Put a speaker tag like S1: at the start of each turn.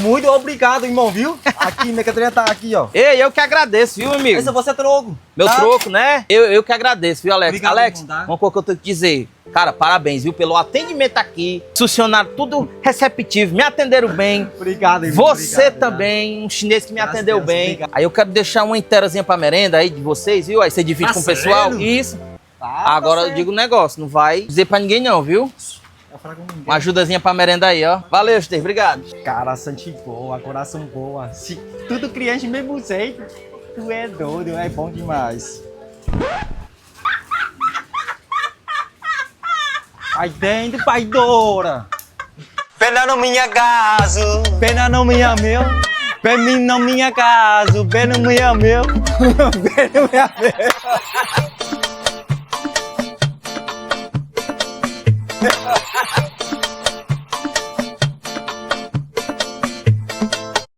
S1: Muito obrigado, irmão, viu? Aqui, minha cadeira tá aqui, ó.
S2: Ei, eu que agradeço, viu, amigo?
S1: Esse é você troco.
S2: Meu
S1: tá?
S2: troco, né? Eu que agradeço, viu, Alex?
S1: Obrigado,
S2: Alex,
S1: irmão, tá?
S2: uma coisa que eu tenho que dizer. Cara, parabéns, viu, pelo atendimento aqui. Funcionário tudo receptivo, me atenderam bem.
S1: Obrigado, irmão.
S2: Você
S1: obrigado,
S2: também, um chinês que me
S1: Graças
S2: atendeu
S1: a Deus,
S2: bem.
S1: obrigado.
S2: Aí eu quero deixar uma inteirazinha pra merenda aí de vocês, viu? Aí você divide
S1: Tá
S2: com o pessoal.
S1: sério?
S2: Isso.
S1: Tá,
S2: Agora eu
S1: certo.
S2: digo um negócio, não vai dizer pra ninguém não, viu?
S1: Vai falar com ninguém.
S2: Uma ajudazinha pra merenda aí, ó. Valeu, Steve, obrigado.
S1: Cara, sante boa, coração boa. Se tudo cliente mesmo jeito, tu é doido, é bom demais. Aí dentro, pai Dora.
S3: Pena não minha caso.
S1: Pena não me ameu. Pena não minha casa. Pena não me ameu. Pena não me ameu.